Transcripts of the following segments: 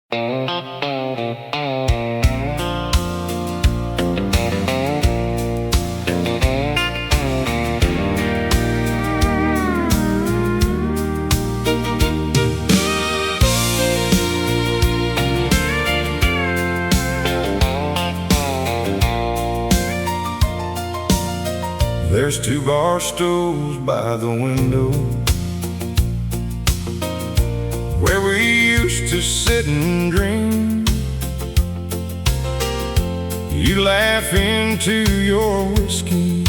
There's two bar stools by the window where we used to sit and dream. You laugh into your whiskey,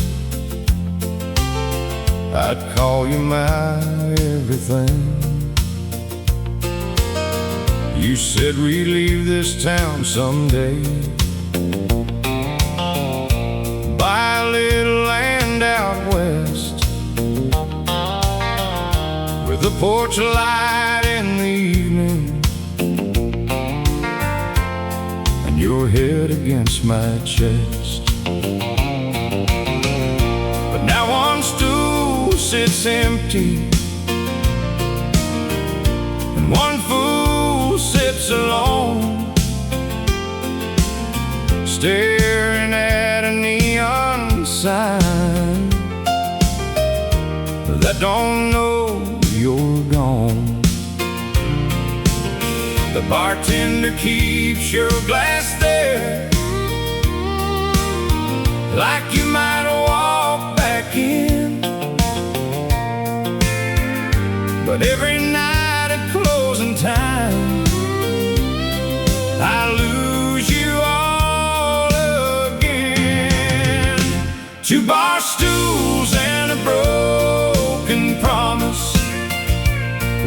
I'd call you my everything. You said we'd leave this town someday, buy a little land out west, with a porch light in the evening, and your head against my chest. But now one stool sits empty, and one fool sits alone, staring at a neon sign that don't know you're gone. The bartender keeps your glass there, like you might walk back in. But every night at closing time, I lose you all again. Two bar stools and a broken promise,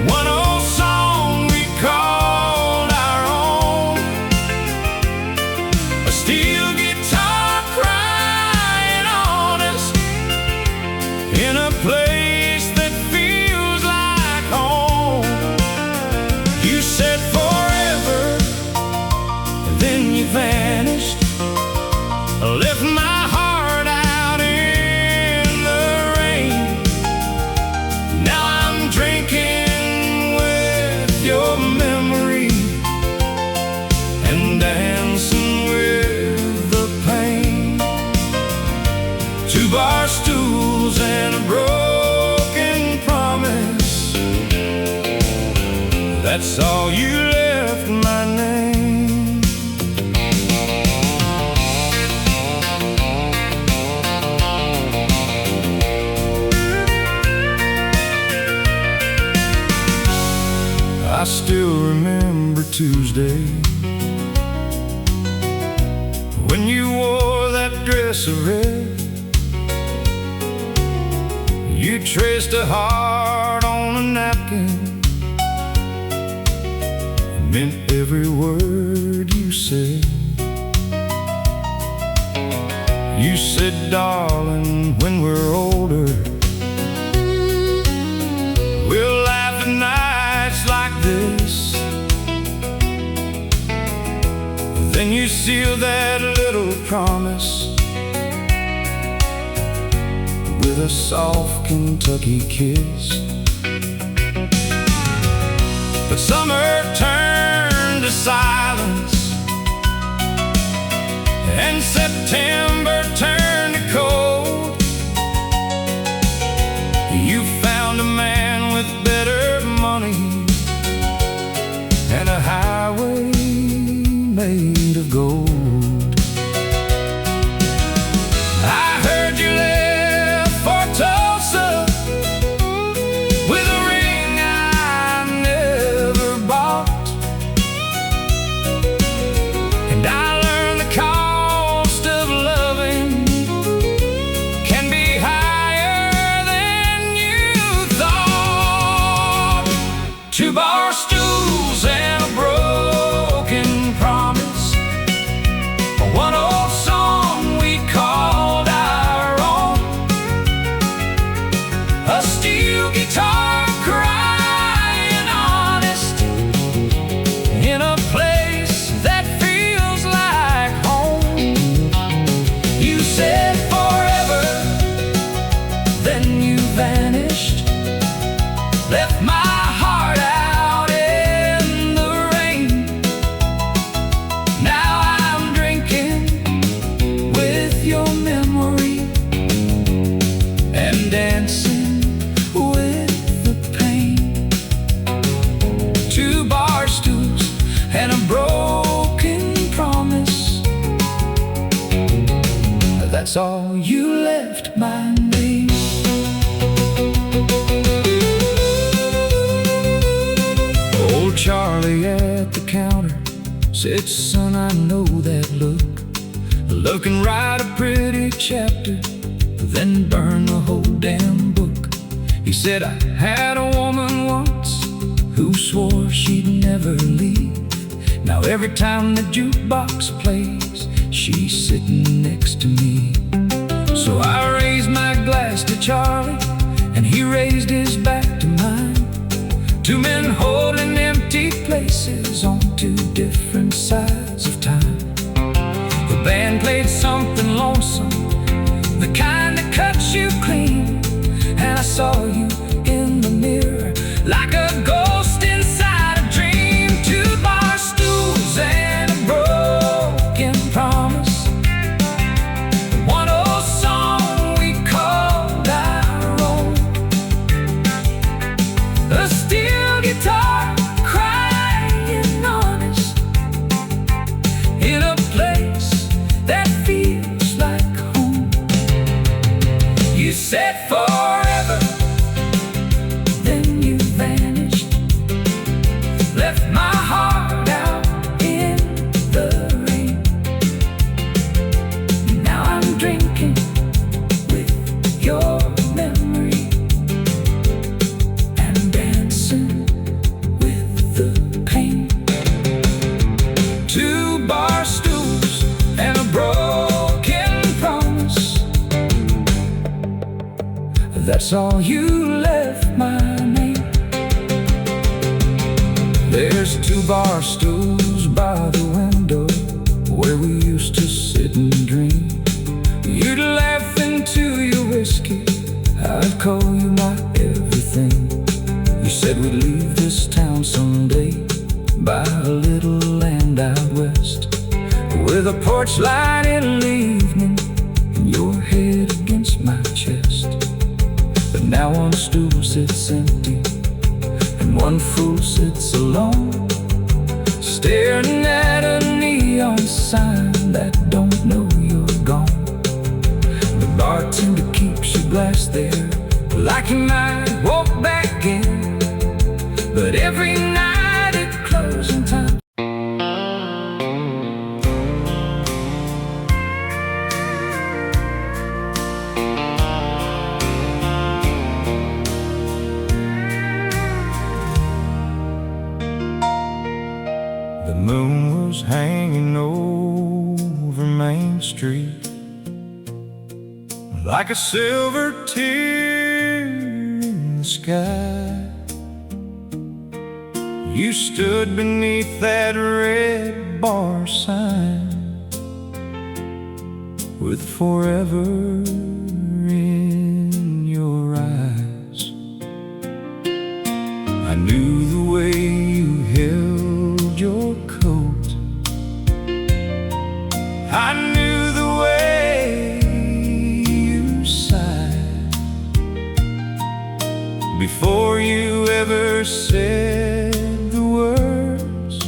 one old song we called our own, a steel guitar crying honest in a place that feels like home. You said forever, then you vanished, left my heart out in the rain. Now I'm drinking with your memory and dancing with the pain. Two bar stools and a broken promise, that's all you left my name. I still remember Tuesday, when you wore that dress of red. You traced a heart on a napkin, it meant every word you said. You said, darling, when we're older, we'll laugh at nights like this. Then you sealed that little promise with a soft Kentucky kiss. But summer turned to silence, and September turned to cold. You found a man with better money and a highway made of gold. I heard you left for Tulsa with a ring I never bought, and I learned the cost of loving can be higher than you thought. Two bar stools and a broken promise, that's all you left my name. Old Charlie at the counter said, son, I know that look. Look and write a pretty chapter, then burn the whole damn book. He said, I had a woman once who swore she'd never leave. Now every time the jukebox plays, she's sitting next to me. So I raised my glass to Charlie, and he raised his back to mine. Two men holding empty places on two different sides of time. The band played something lonesome, the kind that cuts you clean. And I saw you in the mirror like a ghost inside a dream. Two bar stools and a broken promise, one old song we called our own. A steel guitar crying honest in a place that feels like home. You said forever, then you vanished, left my heart out in the rain. Now I'm drinking with your memory and dancing with the pain. Two bar stools and a broken promise, that's all you left my name. There's two bar stools by the window where we used to sit and dream. You'd laugh into your whiskey, I'd call you my everything. You said we'd leave this town someday, buy a little land out west, with a porch light in the evening and your head against my chest. But now one stool sits empty and one fool sits alone, staring at a neon sign that don't know you're gone. The bartender keeps your glass there like he might walk back in, but every night at closing time the moon was hanging over Main Street like a silver tear in the sky. You stood beneath that red bar sign with forever in your eyes. I knew the way you held your coat, I knew the way you sighed before you ever said the words.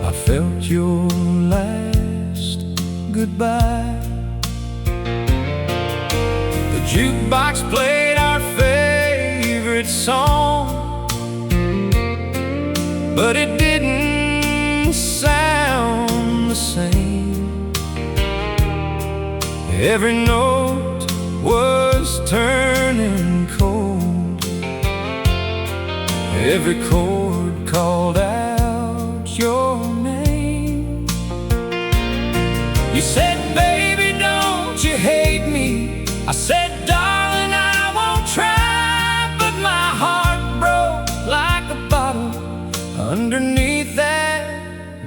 I felt your last goodbye. The jukebox played our favorite song, but it didn't sound the same. Every note was turning cold, every chord called out your name. You said, baby, don't you hate me? I said, darling, I won't try. But my heart broke like a bottle underneath that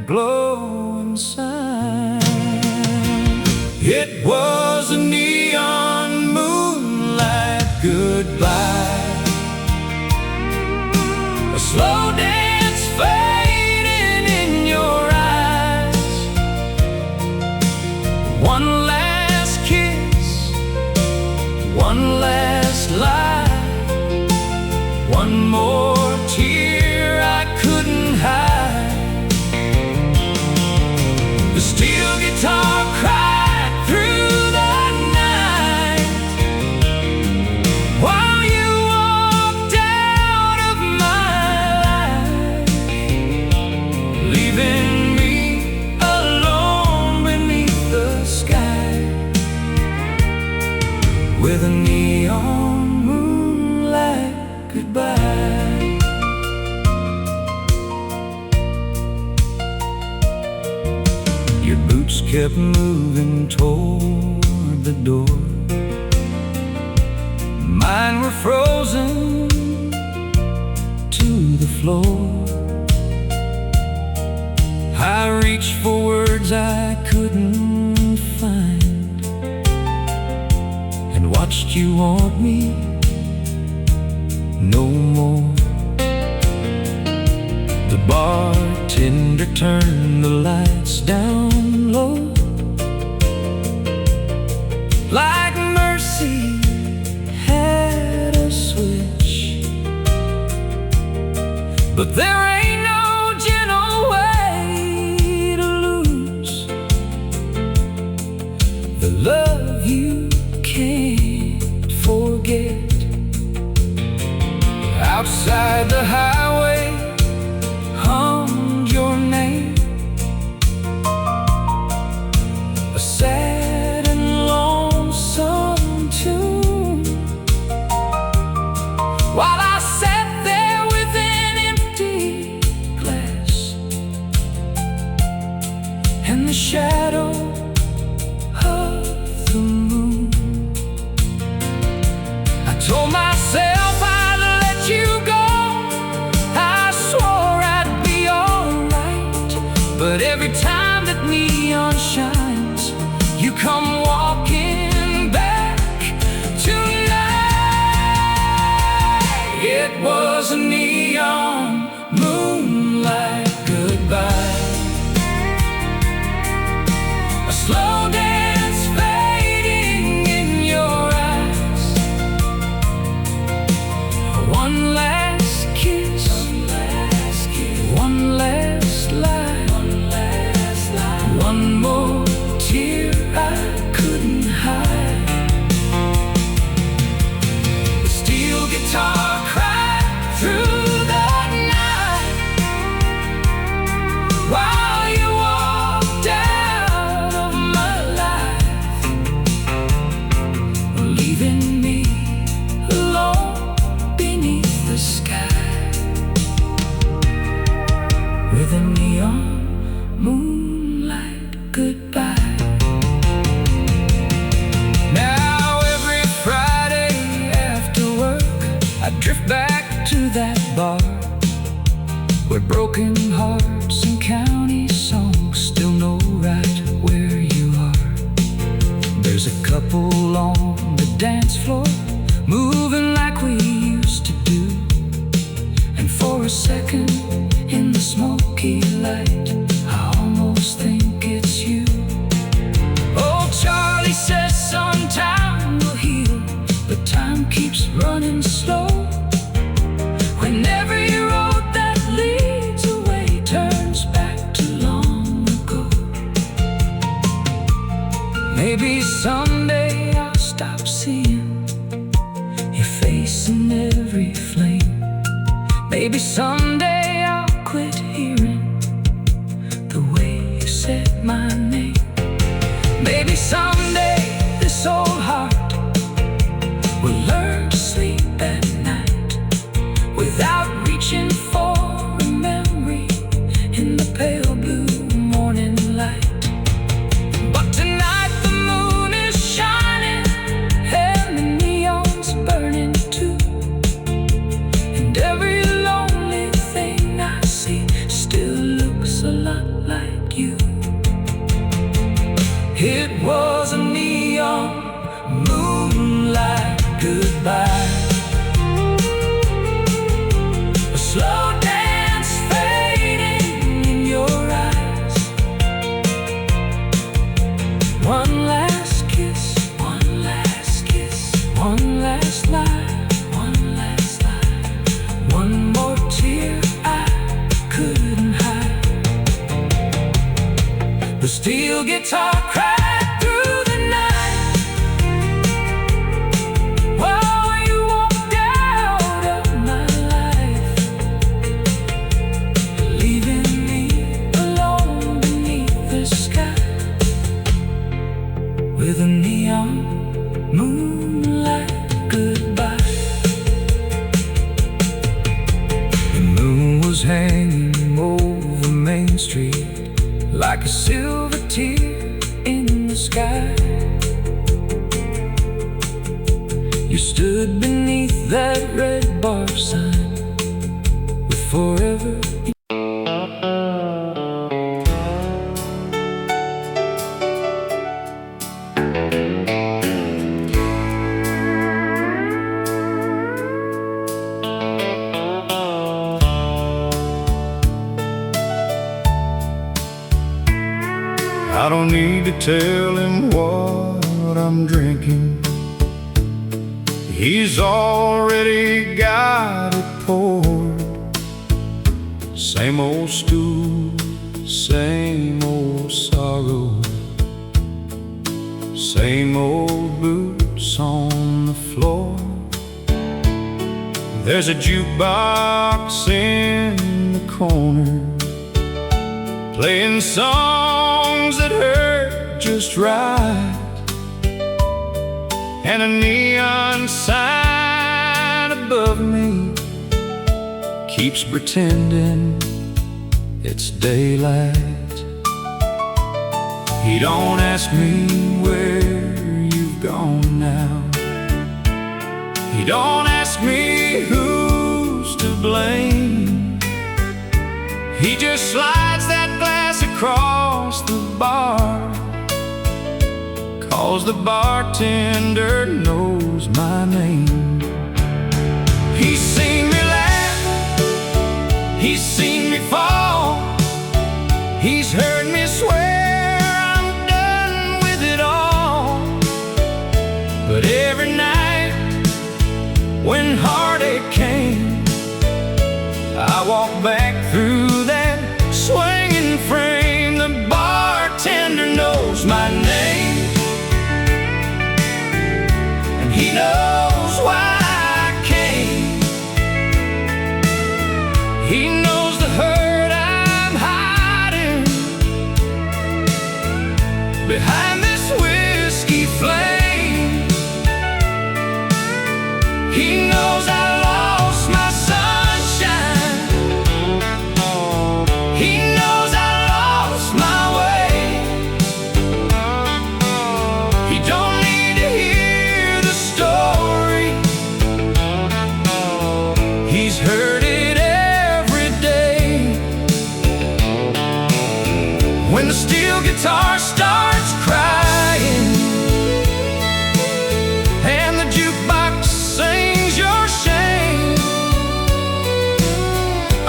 glowing sign. It was a neon moonlight goodbye, a slow dance fading in your eyes, one last kiss, one last lie, one more tear I couldn't hide. The steel guitar cried kept moving toward the door. Mine were frozen to the floor. I reached for words I couldn't find, and watched you want me no more. The bartender turned the lights down low, like mercy had a switch. But there ain't no gentle way to lose the love you can't forget. Outside the highway hummed your name, a sad and lonesome tune, while I sat there with an empty glass and the shadow of the moon. I told myself I'd let you go, I swore I'd be alright. But every time that neon shines, you come walking back tonight. It was a neon moonlight goodbye, a slow dance fading in your eyes, one last kiss, one last lie, one more tear I couldn't hide. The steel guitar cried through the night, while you walked out of my life, leaving me alone beneath the sky, with a neon moonlight goodbye. Now every Friday after work, I drift back to that bar, where broken hearts and county songs still know right where you are. There's a couple on the dance floor, moving like we used to do, and for a second in the smoky light, I almost think it's you. Oh, Charlie says sometime will heal, but time keeps running slow. When every road that leads away turns back to long ago. Maybe someday I'll stop seeing your face in every flame. Maybe someday I'll quit hearing the way you said my name. Maybe someday this old heart will learn to sleep at night without reaching for a memory in the pale blue morning light. But tonight the moon is shining and the neon's burning too, and every lonely thing I see still looks a lot like you. It was a neon moonlight goodbye, a slow dance fading in your eyes, one last kiss, one last kiss, one last lie, one last lie, one more tear I couldn't hide. The steel guitar cried through the night, while you walked out of my life, leaving me alone beneath the sky, with a neon moonlight goodbye. The moon was hanging over Main Street like a silver tear sky. You stood beneath that red bar sign with forever. I don't need to tell him what I'm drinking. He's already got it poured. Same old stew, same old sorrow, same old boots on the floor. There's a jukebox in the corner, playing songs that hurt just right, and a neon sign above me keeps pretending it's daylight. He don't ask me where you've gone now. He don't ask me who's to blame. He just slides that glass across the bar, 'cause the bartender knows my name. He's seen me laugh, he's seen me fall, he's heard me swear I'm done with it all. But every night when heartache came, I walk back through that swinging frame. The bartender knows my name, and he knows why I came. He knows the hurt I'm hiding behind this whiskey flame. He knows I lost my sunshine. He knows I lost my way. He don't need to hear the story, he's heard it every day. When the steel guitar starts crying and the jukebox sings your shame,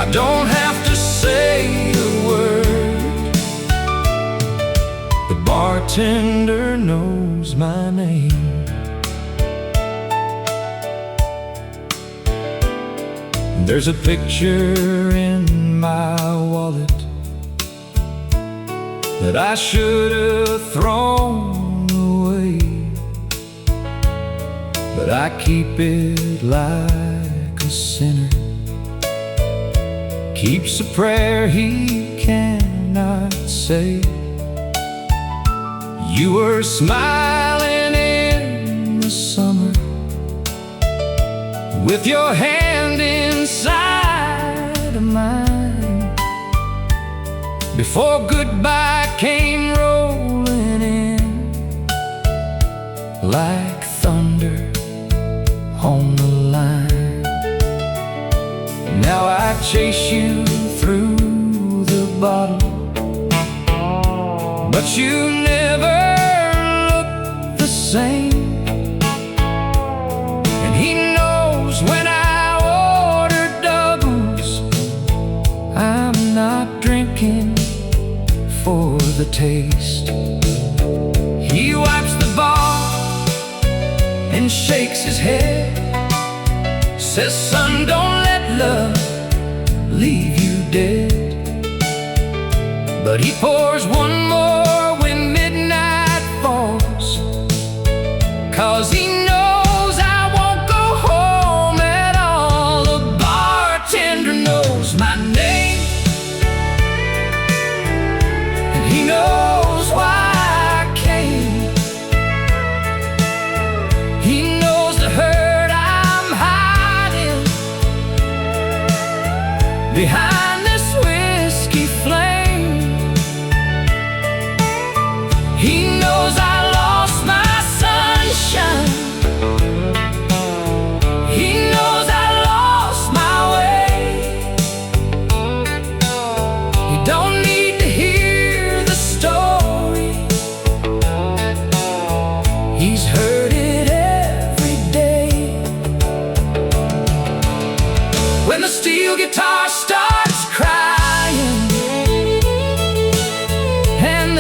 I don't have to say a word. The bartender knows my name. There's a picture in my wallet that I should have thrown away, but I keep it like a sinner keeps a prayer he cannot say. You were smiling in the summer with your hand inside of mine, before goodbye came rolling in like thunder on the line. Now I chase you through the bottle, but you never look the same. And he knows when I order doubles, I'm not drinking for the taste. He wipes the bar and shakes his head, says, son, don't let love leave you dead. But he pours one more when midnight falls, 'cause he knows I won't go home at all. The bartender knows my name, and he knows why I came. He knows the hurt I'm hiding behind this whiskey flame.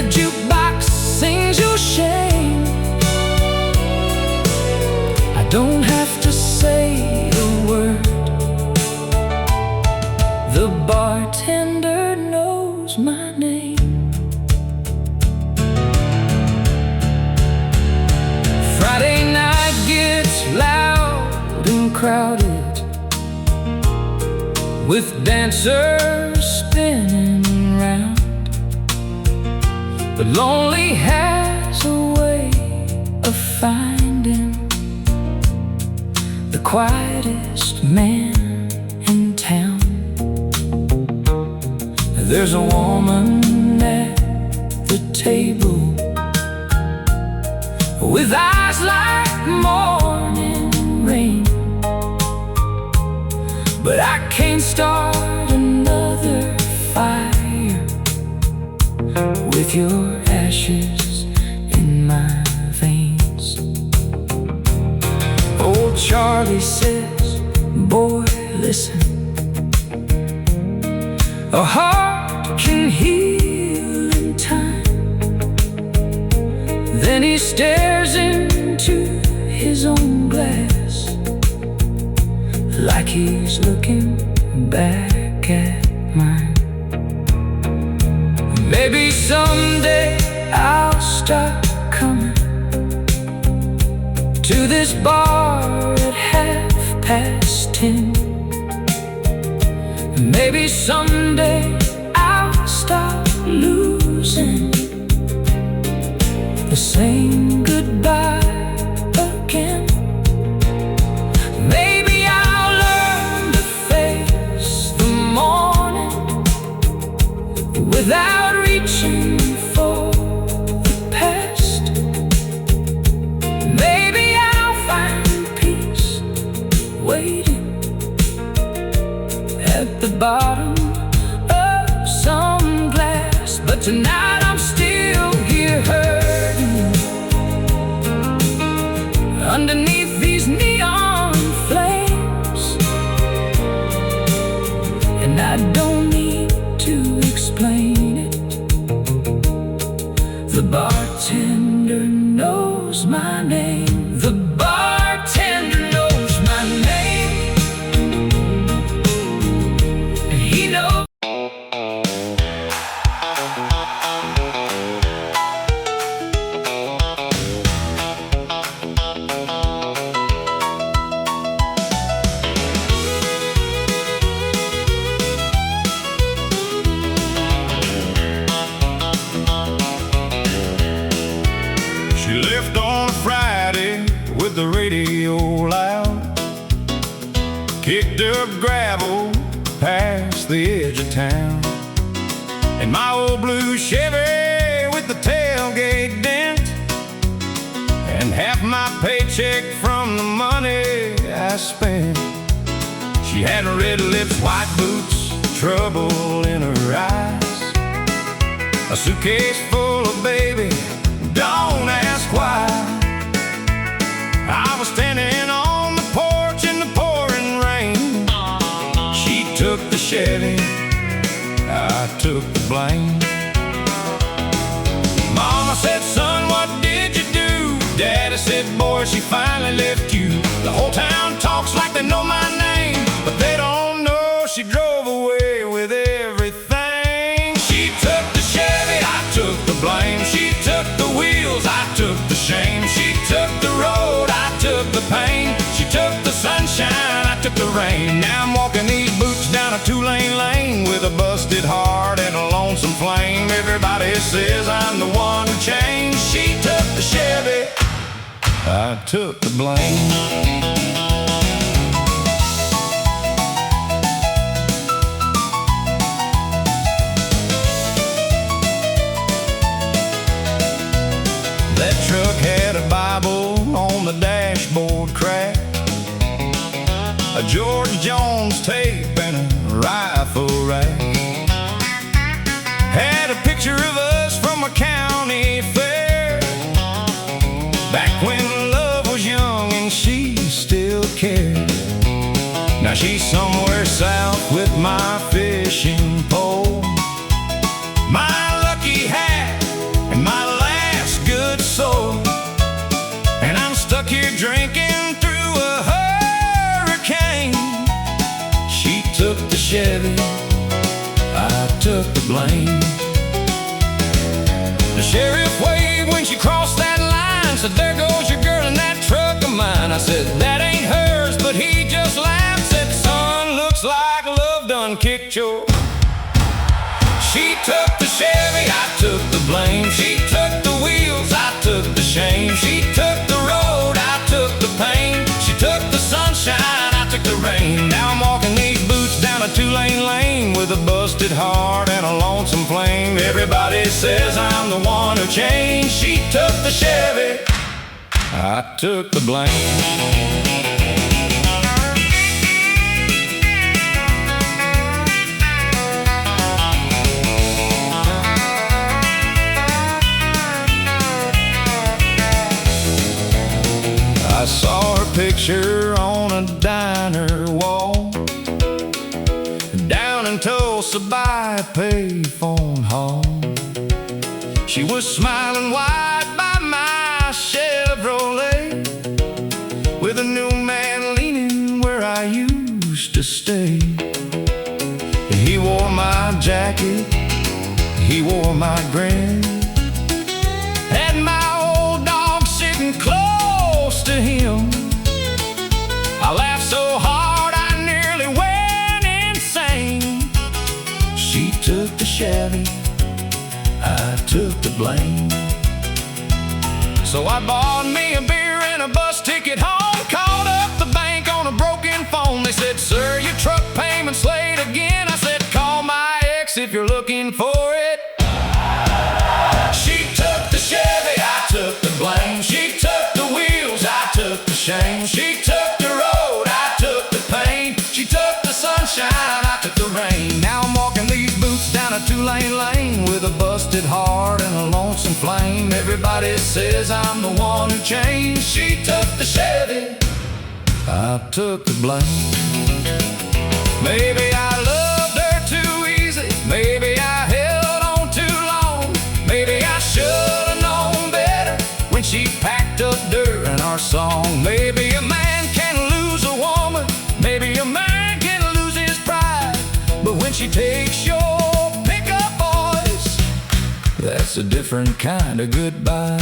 the jukebox sings your shame. I don't have to say a word. The bartender knows my name. Friday night gets loud and crowded, with dancers spinning round. But lonely has a way of finding the quietest man in town. There's a woman at the table with eyes like morning rain. But I can't start another fire with your ashes in my veins. Old Charlie says, boy, listen, a heart can heal in time. Then he stares into his own glass, like he's looking back at mine. Maybe someday I'll stop coming to this bar at 10:30. Maybe someday I'll stop losing the same goodbye again. Maybe I'll learn to face the morning without reaching for the past. Maybe I'll find peace waiting at the bottom of some glass. But tonight I'm still here hurting underneath these neon flames, and I don't need to explain it. The bartender knows my name. The bartender knows my name, and he knows. She left on a Friday with the radio loud, kicked up gravel past the edge of town. In my old blue Chevy with the tailgate dent, and half my paycheck from the money I spent. She had red lips, white boots, trouble in her eyes, a suitcase full of baby, don't ask why. I was standing on the porch in the pouring rain. She took the Chevy, I took the blame. Mama said, son, what did you do? Daddy said, boy, she finally left you. The whole town talks like they know my name, but they don't know she drove away with everything. She took the Chevy, I took the blame. She took the wheels, I took the shame. She took the road, I took the pain. She took the sunshine, I took the rain. Now I'm walking these boots down a two-lane lane with a busted heart and a lonesome flame. Everybody says I'm the one who changed. She took the Chevy, I took the blame. That truck had a Bible on the dashboard crack, a George Jones tape and a rifle rack. Had a picture of us from a county fair, back when love was young and she still cared. Now she's somewhere south with my fishing pole, my lucky hat blame. The sheriff waved when she crossed that line, said, "There goes your girl in that truck of mine." I said, "That ain't hers," but he just laughed, said, "Son, looks like love done kicked your." She took the Chevy, I took the blame. She took the wheels, I took the shame. She took the road, I took the pain. She took the sunshine, I took the rain. Now I'm walking these boots down a two-lane lane with a busted heart and a lonesome flame. Everybody says I'm the one who changed. She took the Chevy, I took the blame. I saw her picture on a diner wall down in Tulsa by a payphone hall. She was smiling wide by my Chevrolet, with a new man leaning where I used to stay. He wore my jacket, he wore my grin, had my old dog sitting close to him. I laughed so hard I nearly went insane. She took the Chevy, I took the blame. So I bought me a beer and a bus ticket home, called up the bank on a broken phone. They said, "Sir, your truck payment's late again." I said, "Call my ex if you're looking for it." She took the Chevy, I took the blame. She took the wheels, I took the shame. She took the road, I took the pain. She took the sunshine, I took the rain. Now I'm walking these boots down a two-lane lane with a busted heart and a lonesome flame. Everybody says I'm the one who changed. She took the Chevy, I took the blame. Maybe I loved her too easy, maybe I held on too long. Maybe I should've known better when she packed up during our song. Maybe a man can lose a woman, maybe a man can lose his pride, but when she takes your pickup voice, that's a different kind of goodbye.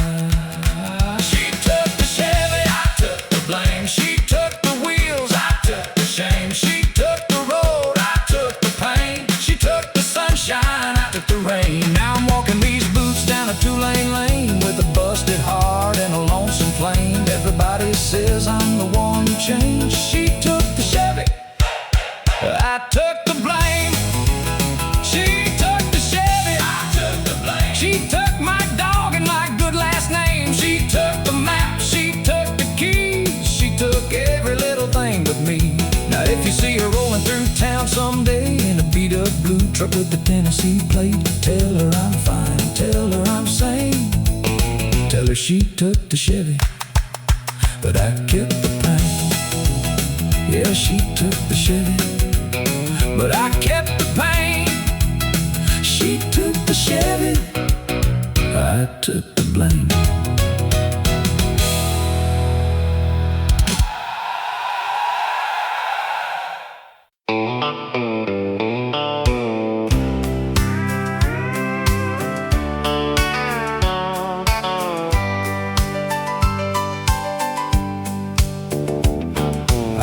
She took the Chevy, I took the blame. She took the wheels, I took the shame. She took the road, I took the pain. She took the sunshine, I took the rain. Now I'm walking these boots down a two-lane lane with a busted heart and a lonesome flame. Everybody says I'm the one who changed. She took the Chevy, I took the blame. She took the Chevy, I took the blame. She took my dog and my good last name. She took the map, she took the keys. She took every little thing but me. Now if you see her rolling through town someday in a beat-up blue truck with the Tennessee plate, tell her I'm fine, tell her I'm sane. Tell her she took the Chevy, but I kept the pain. Yeah, she took the Chevy, but I kept the pain. She took the Chevy, I took the blame.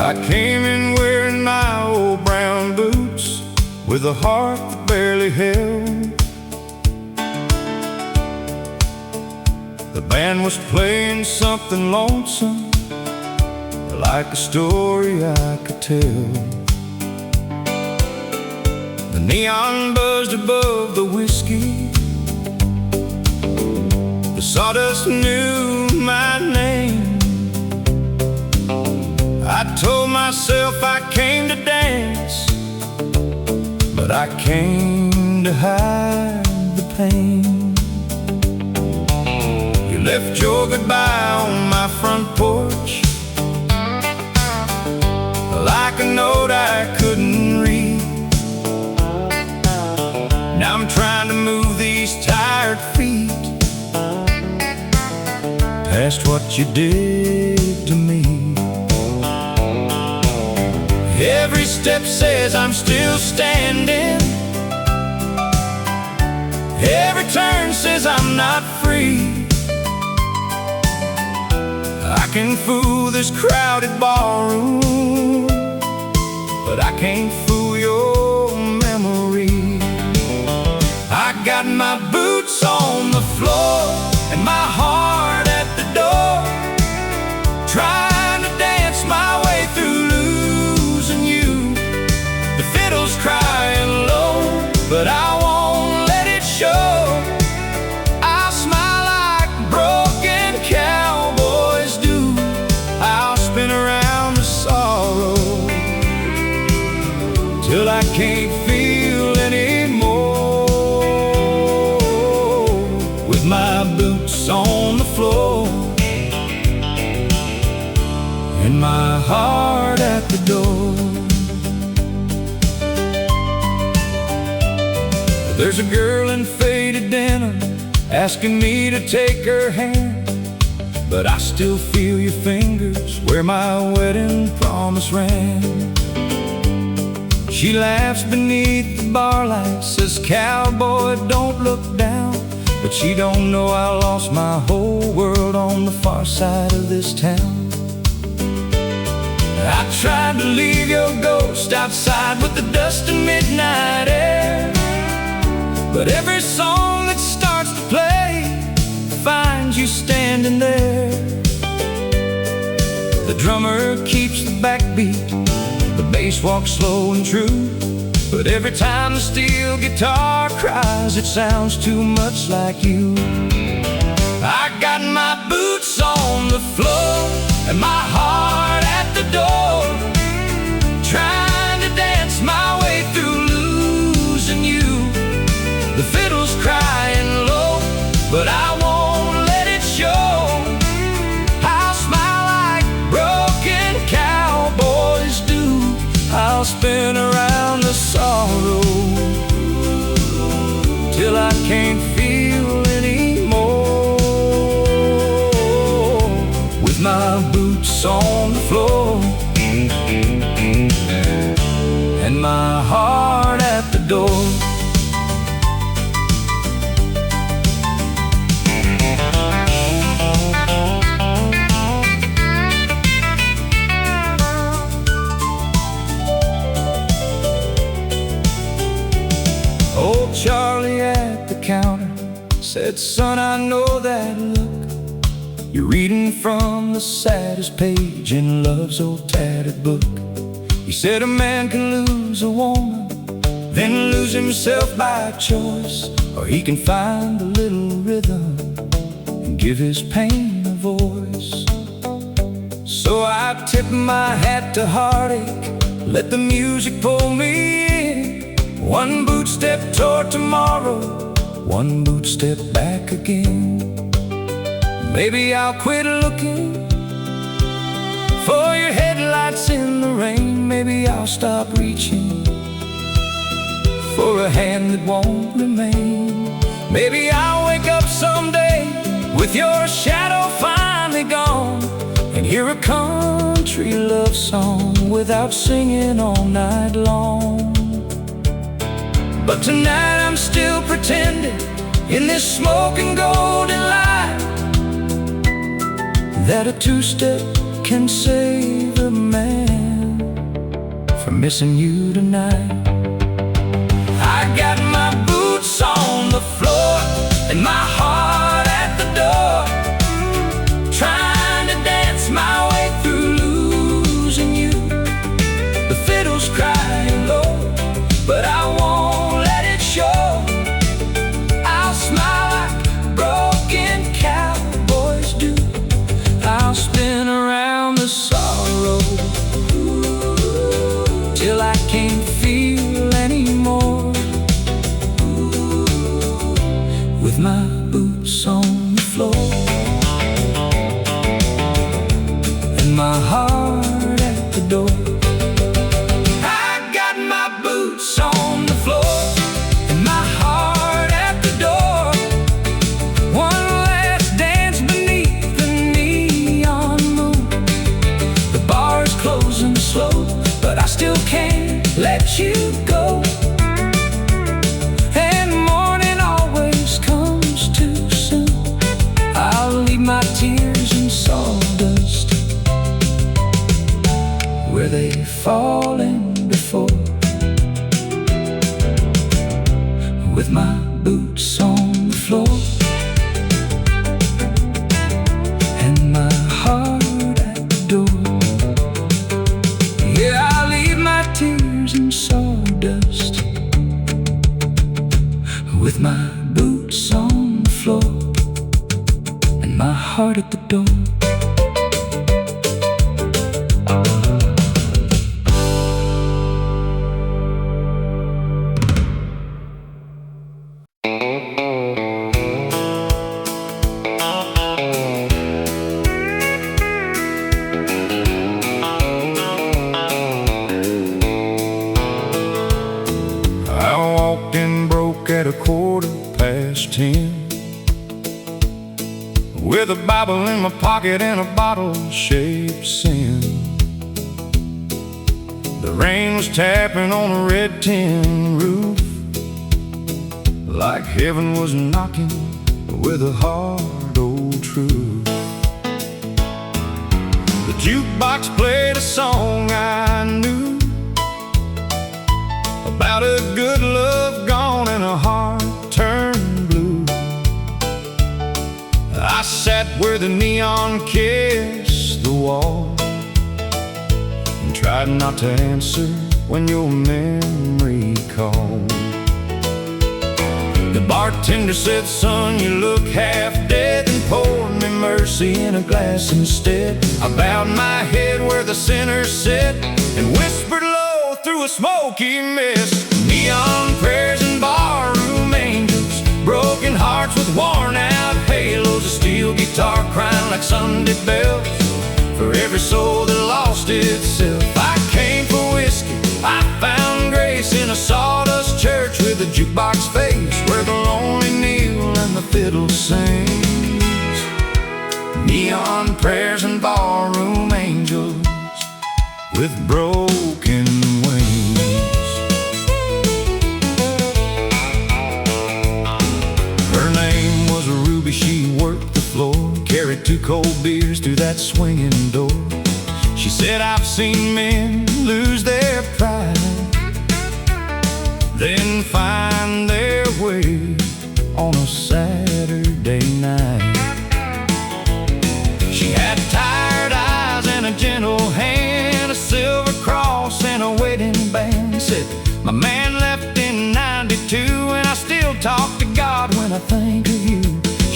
I came in wearing my old brown boots with a heart that barely held. The band was playing something lonesome, like a story I could tell. The neon buzzed above the whiskey, the sawdust knew my name. I told myself I came to dance, but I came to hide the pain. You left your goodbye on my front porch, like a note I couldn't read. Now I'm trying to move these tired feet past what you did to me. Every step says I'm still standing, says I'm not free. I can fool this crowded barroom, but I can't fool your memory. I got my boots on the floor and my heart at the door, trying to dance my way through losing you. The fiddle's crying low, but I won't let it show. I'll smile like broken cowboys do. I'll spin around the sorrow till I can't feel anymore. With my boots on the floor and my heart at the door. There's a girl in faded denim asking me to take her hand, but I still feel your fingers where my wedding promise ran. She laughs beneath the bar lights, says, "Cowboy, don't look down." But she don't know I lost my whole world on the far side of this town. I tried to leave your ghost outside with the dust and midnight air, but every song that starts to play finds you standing there. The drummer keeps the backbeat, the bass walks slow and true, but every time the steel guitar cries, it sounds too much like you. I got my boots on the floor and my heart at the door, trying to dance my way through losing you. The fiddle's crying low, but I won't let it show. I'll smile like broken cowboys do. I'll spin around the sorrow till I can't feel anymore. With my boots on the floor and my heart at the door. Old Charlie at the counter said, "Son, I know that look. You're reading from the saddest page in love's old tattered book." He said, "A man can lose a woman, then lose himself by choice, or he can find a little rhythm and give his pain a voice." So I tip my hat to heartache, let the music pull me in. One boot step toward tomorrow, one boot step back again. Maybe I'll quit looking for your headlights in the rain. Maybe I'll stop reaching for a hand that won't remain. Maybe I'll wake up someday with your shadow finally gone, and hear a country love song without singing all night long. But tonight I'm still pretending in this smoking golden light that a two-step can save a man from missing you tonight. I got my boots on the floor and my heart at the door, trying to dance my way through losing you. The fiddle's crying low, but I won't let it show. I'll smile like broken cowboys do. I'll spin around the sorrow till I can't feel anymore. With my boots on the floor and my heart at the door. I got my boots on the floor and my heart at the door. One last dance beneath the neon moon. The bar's closing slow, but I still can't let you go. And morning always comes boots on the floor and my heart at the door. Yeah, I leave my tears in sawdust with my boots on the floor and my heart at the door. At 10:15, with a Bible in my pocket and a bottle-shaped sin. The rain was tapping on a red tin roof, like heaven was knocking with a hard old truth. The jukebox played a song I knew about a good love gone and a heart turned blue. I sat where the neon kissed the wall and tried not to answer when your memory called. The bartender said, "Son, you look half dead," and poured me mercy in a glass instead. I bowed my head where the sinners sit and whispered low through a smoky mist. Neon prayers and barroom angels, broken hearts with worn-out halos, a steel guitar crying like Sunday bells for every soul that lost itself. I came for whiskey, I found grace in a sawdust church with a jukebox face where the lonely kneel and the fiddle sings. Neon prayers and barroom angels with broken wings. Her name was Ruby, she worked the floor, carried 2 cold beers through that swinging door. She said, "I've seen men lose their pride, then find their way on a Saturday night." She had tired eyes and a gentle hand, a silver cross and a wedding band. Said, "My man left in 92 and I still talk to God when I think of you."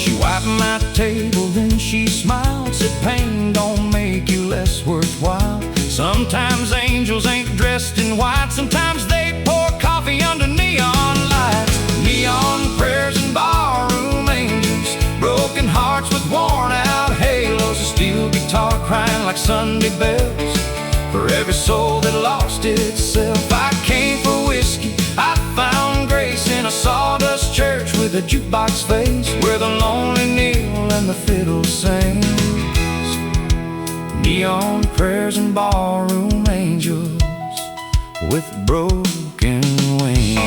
She wiped my table, then she smiled, said, "Pain don't make you less worthwhile. Sometimes angels ain't dressed in white, sometimes they pour coffee under neon lights." Neon prayers and barroom angels, broken hearts with worn-out halos, a steel guitar crying like Sunday bells for every soul that lost itself. I came for whiskey, I found grace in a sawdust church with a jukebox face where the lonely kneel and the fiddle sings. Neon prayers and barroom angels with broken wings.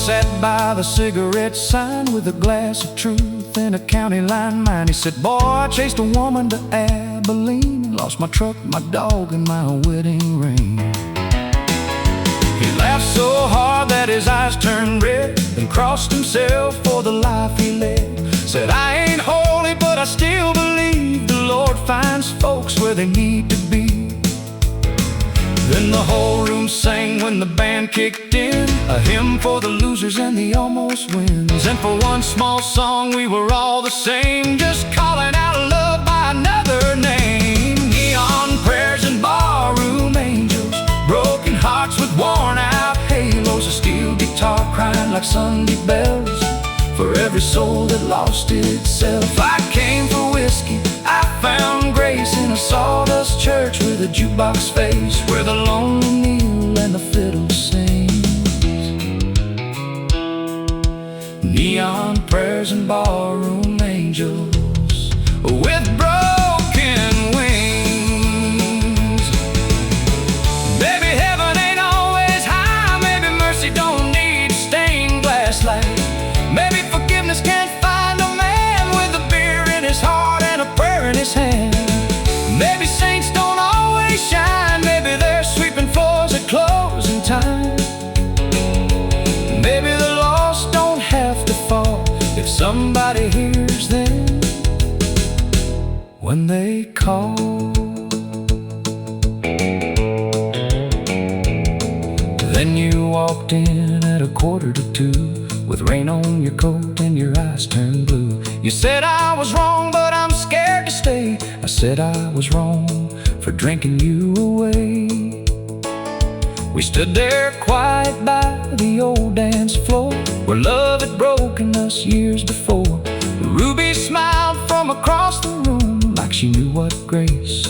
Sat by the cigarette sign with a glass of truth and a county line mine. He said, "Boy, I chased a woman to Abilene, lost my truck, my dog, and my wedding ring." He laughed so hard that his eyes turned red, then crossed himself for the life he led. Said, "I ain't holy, but I still believe the Lord finds folks where they need to be." Then the whole room sang when the band kicked in, a hymn for the losers and the almost wins. And for one small song we were all the same, just calling out love by another name. Neon prayers and barroom angels, broken hearts with worn-out halos, a steel guitar crying like Sunday bells for every soul that lost itself. I came for whiskey, I found grace in a sawdust church with a jukebox face where the lonely kneel and the fiddle sings. Neon prayers and barroom angels with broken wings. Baby, heaven ain't always high, maybe mercy don't need stained glass light, maybe forgiveness can't somebody hears them when they call. Then you walked in at 1:45 with rain on your coat and your eyes turned blue. You said I was wrong, but I'm scared to stay. I said I was wrong for drinking you away. We stood there quiet by the old dance floor where love had broken us years before. Ruby smiled from across the room like she knew what grace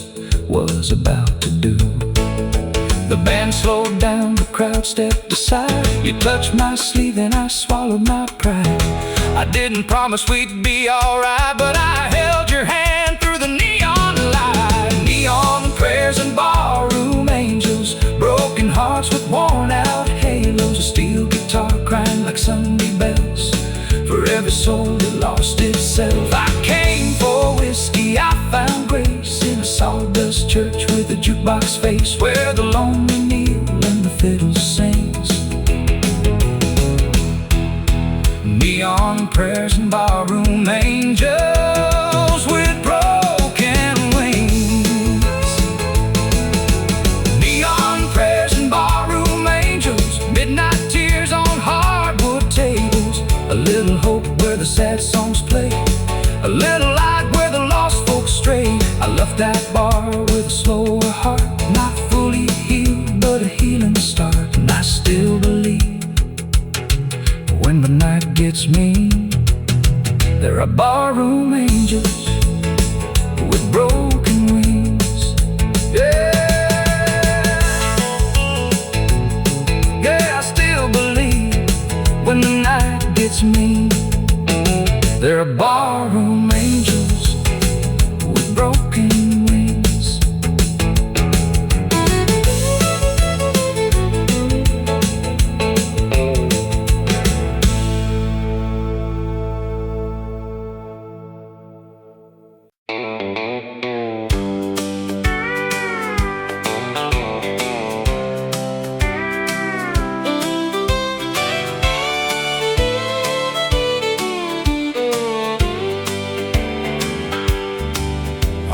was about to do. The band slowed down, the crowd stepped aside. You touched my sleeve and I swallowed my pride. I didn't promise we'd be alright, but I held your hand through the neon light. Neon prayers and barroom angels, broken hearts with worn out halos. A steel guitar crying like Sunday bells for every soul that lost itself. I came for whiskey, I found grace in a sawdust church with a jukebox face, where the lonely kneel and the fiddle sings. Neon prayers and barroom angels with broken wings. Neon prayers and barroom angels, midnight tears on hardwood tables. A little hope where the sad songs play, a little light where the lost folks stray. I left that bar with a slower heart, not fully healed, but a healing start. And I still believe when the night gets mean, there are barroom angels with broken wings. Yeah, yeah, I still believe when the night gets mean, there are barroom angels with broken wings.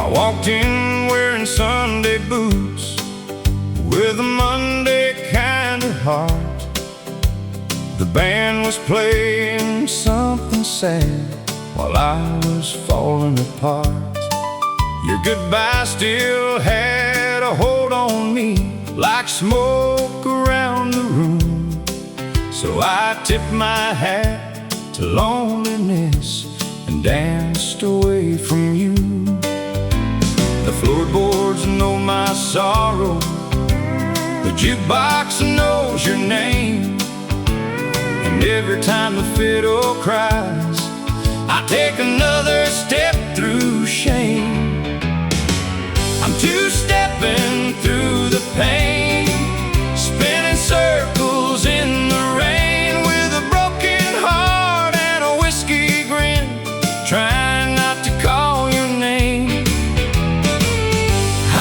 I walked in wearing Sunday boots with a Monday kind of heart. The band was playing something sad while I was falling apart. Your goodbye still had a hold on me like smoke around the room. So I tipped my hat to loneliness and danced away from you. The floorboards know my sorrow, the jukebox knows your name, and every time the fiddle cries, I take another step through shame. I'm two-stepping through the pain, spinning circles in the rain, with a broken heart and a whiskey grin, trying not to call your name.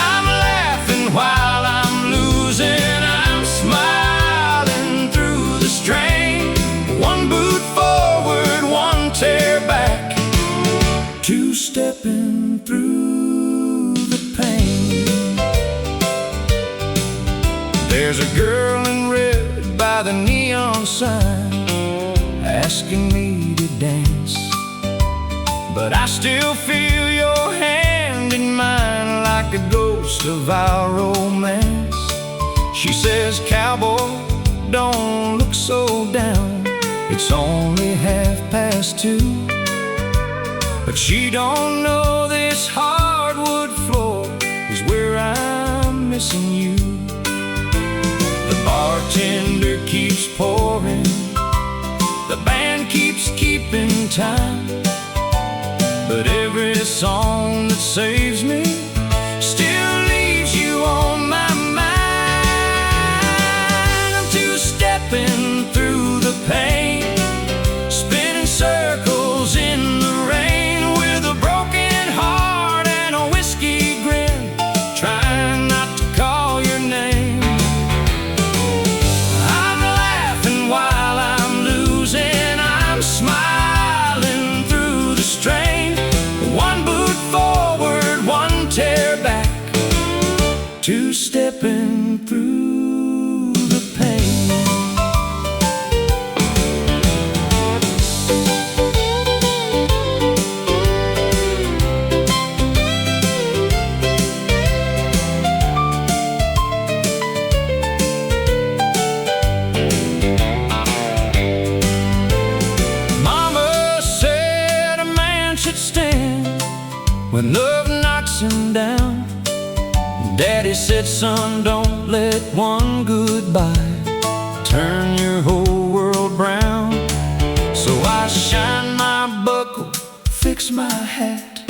I'm laughing while I'm losing, I'm smiling through the strain. One boot forward, one tear back, two-stepping through the pain. There's a girl in red by the neon sign asking me to dance, but I still feel your hand in mine like a ghost of our romance. She says, cowboy, don't look so down, it's only 2:30. But she don't know this hardwood floor is where I'm missing you. The bartender keeps pouring, the band keeps keeping time, but every song that saves me still leaves you on my mind. I'm two-stepping through the pain, spinning circles in the rain, with a broken heart and a whiskey grin, trying not to call your name. I'm laughing while I'm losing, I'm smiling through when love knocks him down. Daddy said, son, don't let one goodbye turn your whole world brown. So I shine my buckle, fix my hat,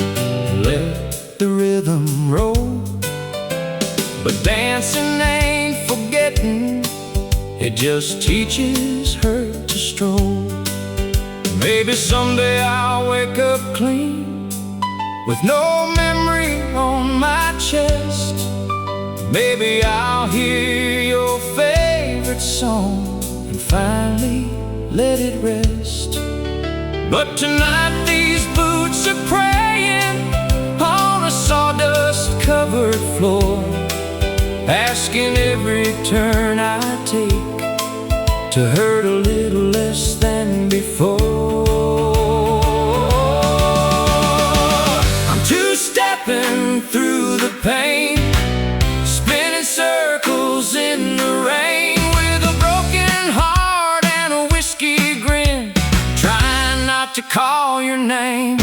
let the rhythm roll. But dancing ain't forgetting, it just teaches her to stroll. Maybe someday I'll wake up clean, with no memory on my chest. Maybe I'll hear your favorite song and finally let it rest. But tonight these boots are praying on a sawdust-covered floor, asking every turn I take to hurt a little less than before. I'm two-stepping through the pain, spinning circles in the rain, with a broken heart and a whiskey grin, trying not to call your name.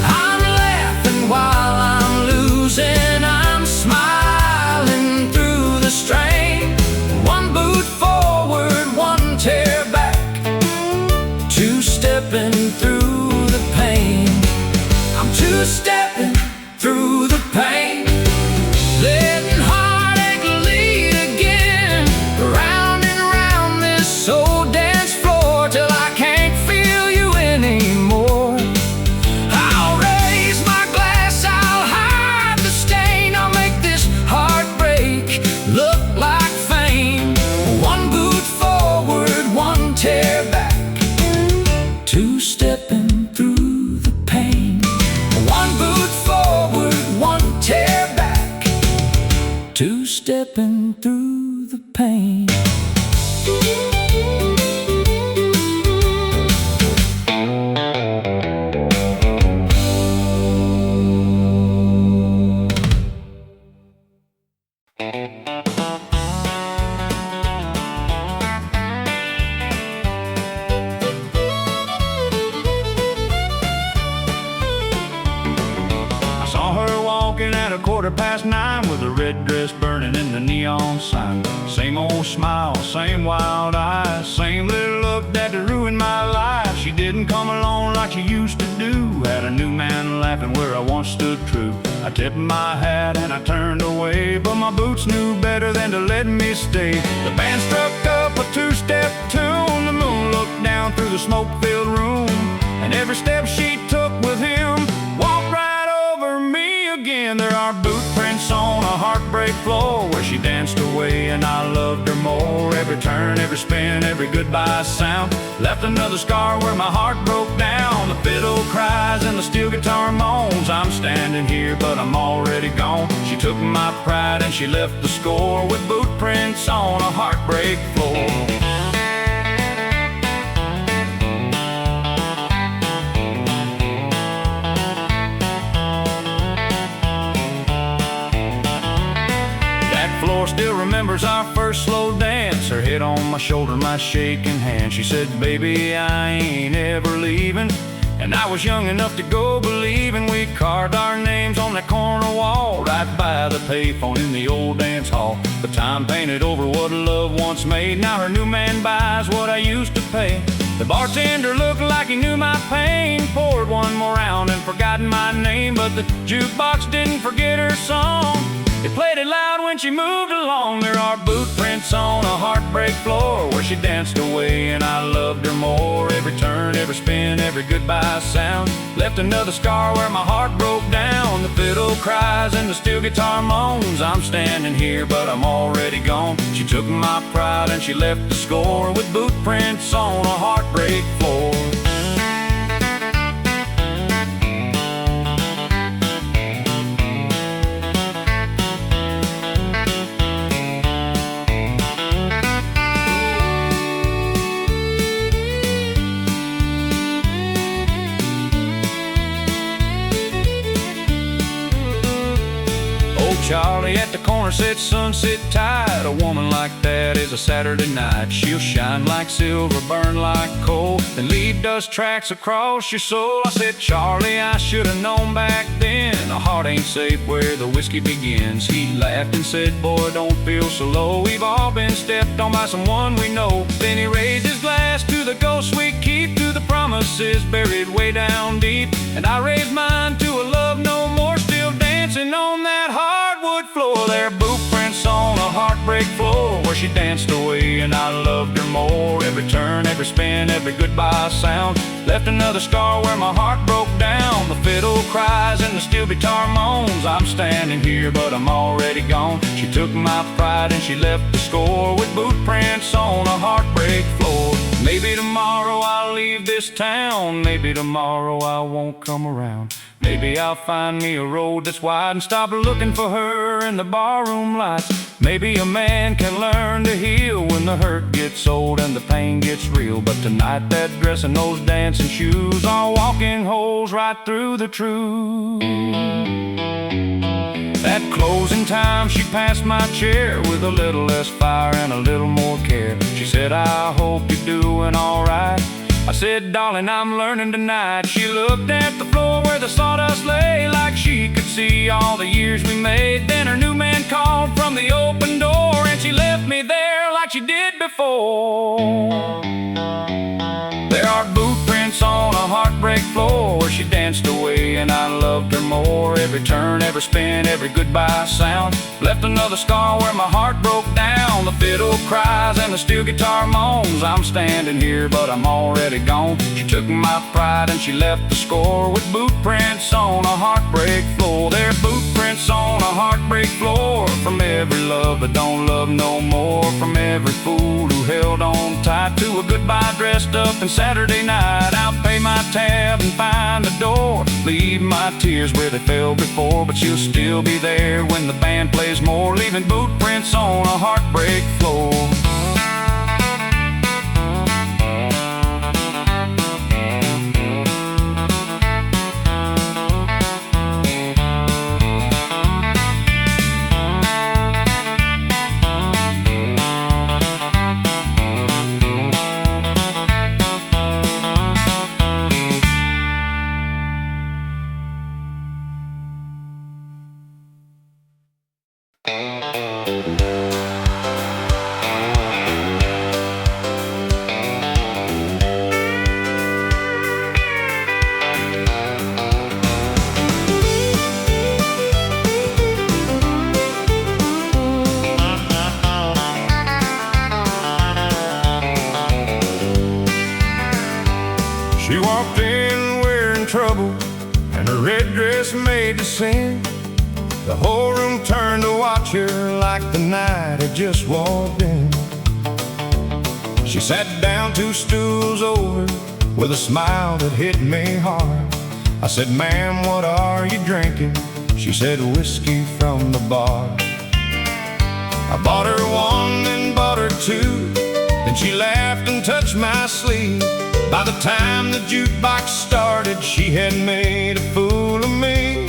I'm laughing while I'm losing, I'm smiling through the strain. One boot forward, one tear back, two-stepping through the pain. I'm two-stepping through the pain, letting heartache lead again, round and round this old dance floor, till I can't feel you anymore. I'll raise my glass, I'll hide the stain, I'll make this heartbreak look like fame. One boot forward, one tear back, two-stepping through the pain. One boot forward, one tear back, two-stepping through the pain. I saw her walking at 9:15 with a red dress burning in the neon sign. Same old smile, same wild eyes, same little look that ruined my life. She didn't come along like she used to do, had a new man laughing where I once stood true. I tipped my hat and I turned away, but my boots knew better than to let me stay. The band struck up a two-step tune, the moon looked down through the smoke-filled room, and every step she took with him walked right over me again. There are boot prints on a heartbreak floor where she danced away and I loved her more. Every turn, every spin, every goodbye sound left another scar where my heart broke down. The fiddle cries and the steel guitar moans. I'm standing here but I'm already gone. She took my pride and she left the score with boot prints on a heartbreak floor. Floor still remembers our first slow dance, her head on my shoulder, my shaking hand. She said, baby, I ain't ever leaving. And I was young enough to go believing. We carved our names on that corner wall right by the payphone in the old dance hall. The time painted over what love once made. Now her new man buys what I used to pay. The bartender looked like he knew my pain, poured one more round and forgotten my name. But the jukebox didn't forget her song, it played it loud when she moved along. There are boot prints on a heartbreak floor where she danced away and I loved her more. Every turn, every spin, every goodbye sound left another scar where my heart broke down. The fiddle cries and the steel guitar moans. I'm standing here but I'm already gone. She took my pride and she left the score with boot prints on a heartbreak floor. Charlie at the corner corner said sunset tide. A woman like that is a Saturday night. She'll shine like silver, burn like coal, then leave dust tracks across your soul. I said, Charlie, I should have known back then, a heart ain't safe where the whiskey begins. He laughed and said, boy, don't feel so low. We've all been stepped on by someone we know. Then he raised his glass to the ghosts we keep, to the promises buried way down deep. And I raised mine to a love no more, still dancing on that hardwood floor. There are boot prints on a heartbreak floor where she danced away and I loved her more. Every turn, every spin, every goodbye sound left another scar where my heart broke down. The fiddle cries and the steel guitar moans. I'm standing here but I'm already gone. She took my pride and she left the score with boot prints on a heartbreak floor. Maybe tomorrow I'll leave this town. Maybe tomorrow I won't come around. Maybe I'll find me a road that's wide and stop looking for her in the barroom lights. Maybe a man can learn to heal when the hurt gets old and the pain gets real. But tonight that dress and those dancing shoes are walking holes right through the truth. At closing time she passed my chair with a little less fire and a little more care. She said, I hope you're doing alright. I said, darling, I'm learning tonight. She looked at the floor where the sawdust lay, like she could see all the years we made. Then her new man called from the open door, and she left me there like she did before. There are boot prints on a heartbreak floor where she danced away and I loved her more. Every turn, every spin, every goodbye sound left another scar where my heart broke down. The fiddle cries and the steel guitar moans. I'm standing here but I'm already gone. She took my pride and she left the score with boot prints on a heartbreak floor. There are boot prints on a heartbreak floor from every love that don't love no more, from every fool who held on tight to a goodbye dressed up in Saturday night. I'll pay my tab and find the door, leave my tears where they fell before, but she'll still be there when the band plays more, leaving boot prints on a heartbreak floor. She walked in wearing trouble, and her red dress made a scene. The whole room turned to watch her like the night had just walked in. She sat down 2 stools over with a smile that hit me hard. I said, ma'am, what are you drinking? She said, whiskey from the bar. I bought her 1, then bought her 2. Then she laughed and touched my sleeve. By the time the jukebox started, she had made a fool of me.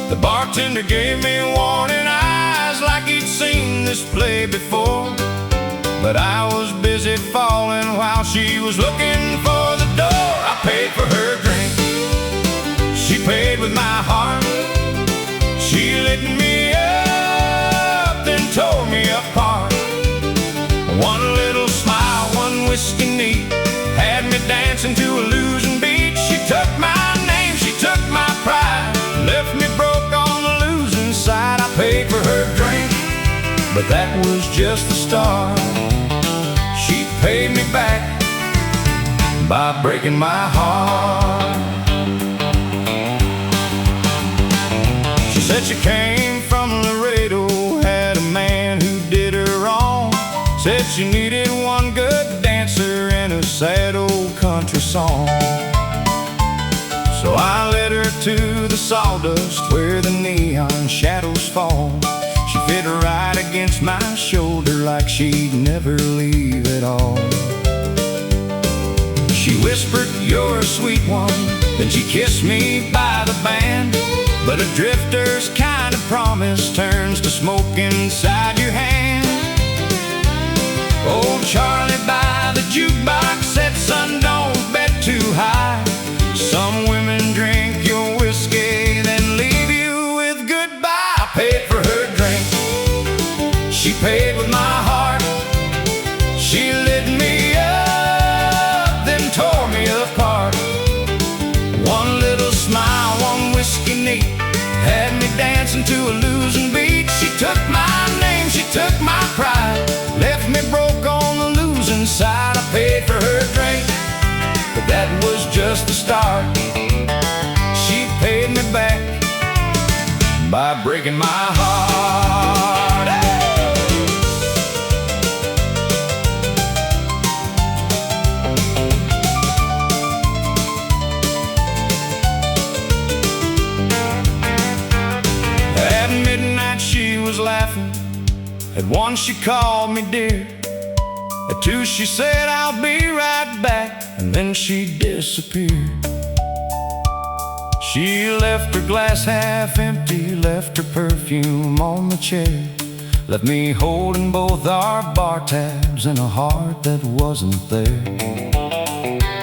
The bartender gave me warning eyes like he'd seen this play before. But I was busy falling while she was looking for the door. I paid for her drink, she paid with my heart. She lit me up, then tore me apart. One little smile, one whiskey neat, had me dancing to a losing beat. She took my name, she took my pride, left me broke on the losing side. I paid for her drink, but that was just the start. She paid me back by breaking my heart. She said she came from Laredo, had a man who did her wrong. Said she needed one good dancer and a sad old country song. So I led her to the sawdust where the neon shadows fall. She fit right against my shoulder like she'd never leave at all. She whispered, you're a sweet one. Then she kissed me by the band. But a drifter's kind of promise turns to smoke inside your hand. Old Charlie by the jukebox said, son, don't bet too high. Some women drink your whiskey, then leave you with goodbye. I paid for her drink, she paid with my heart. She lit me up, then tore me apart. One little smile, one whiskey neat, had me dancing to a losing beat. She took my name, she took my pride, left me broke on the losing side. I paid for her drink, but that was just the start. She paid me back by breaking my heart. At midnight she was laughing, at 1 she called me dear, at 2 she said I'll be right back, and then she disappeared. She left her glass half empty, left her perfume on the chair, left me holding both our bar tabs and a heart that wasn't there.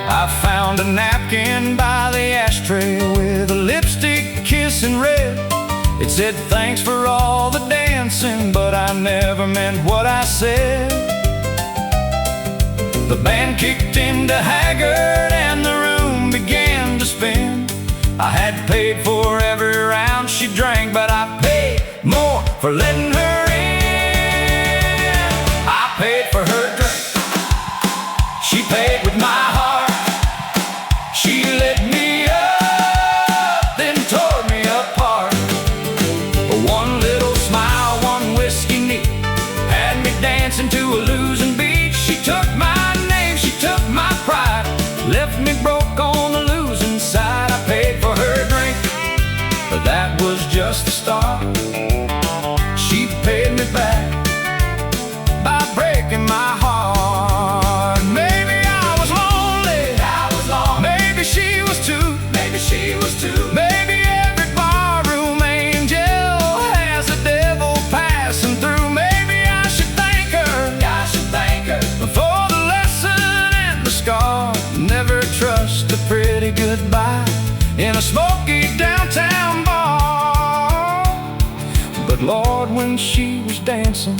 I found a napkin by the ashtray with a lipstick kiss in red. It said, thanks for all the dancing, but I never meant what I said. The band kicked into Haggard and the room began to spin. I had paid for every round she drank, but I paid more for letting her in. I paid for her drink, she paid with my heart. She lit me up, then tore me apart. One little smile, one whiskey neat, had me dancing to a losing beat. She took my name, she took my pride, left me broke on the losing side. I paid for her drink, but that was just the start. She paid me back by breaking my heart. Maybe I was lonely, maybe she was too, maybe every barroom angel has a devil passing through. Maybe I should thank her for the lesson and the scar. Never trust a pretty goodbye in a smoky downtown bar. But Lord, when she was dancing,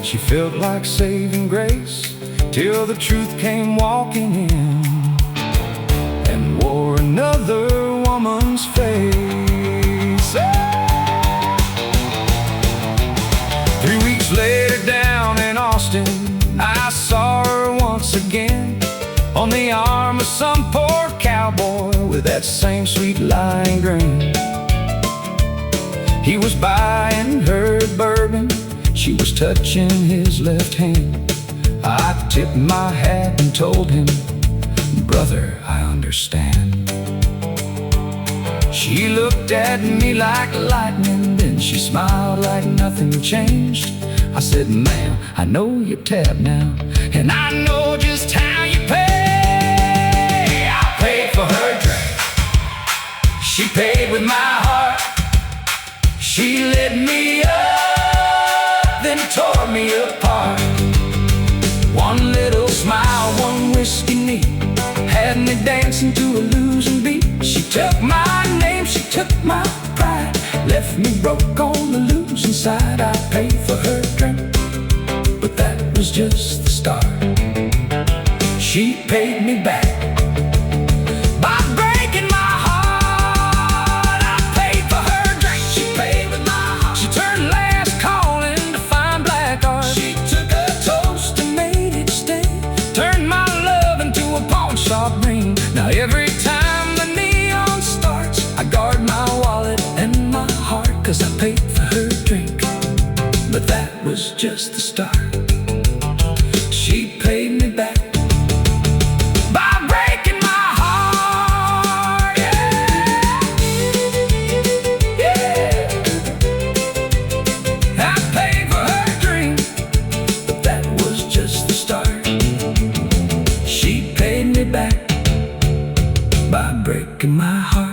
she felt like saving grace, till the truth came walking in and wore another woman's face. 3 weeks later down in Austin, I saw her once again, on the arm of some poor cowboy with that same sweet lying grin. He was buying her bourbon, she was touching his left hand. I tipped my hat and told him, brother, I understand. She looked at me like lightning, then she smiled like nothing changed. I said, ma'am, I know you're tapped now, and I know just how you pay. I paid for her drink, she paid with my heart. She lit me up, then tore me apart. One little smile, one whiskey neat, had me dancing to a losing beat. She took my name, she took my pride, left me broke on the losing side. I paid for her drink, but that was just the start. She paid me back by breaking my heart. I paid for her drink, she paid with my heart. She turned last call into fine black art. She took a toast and made it stay, turned my love into a pawn shop ring. Now every time the neon starts, I guard my wallet and my heart, 'cause I paid for her drink, but that was just the start. She paid me back by breaking my heart. Yeah. I paid for her drink, but that was just the start. She paid me back by breaking my heart.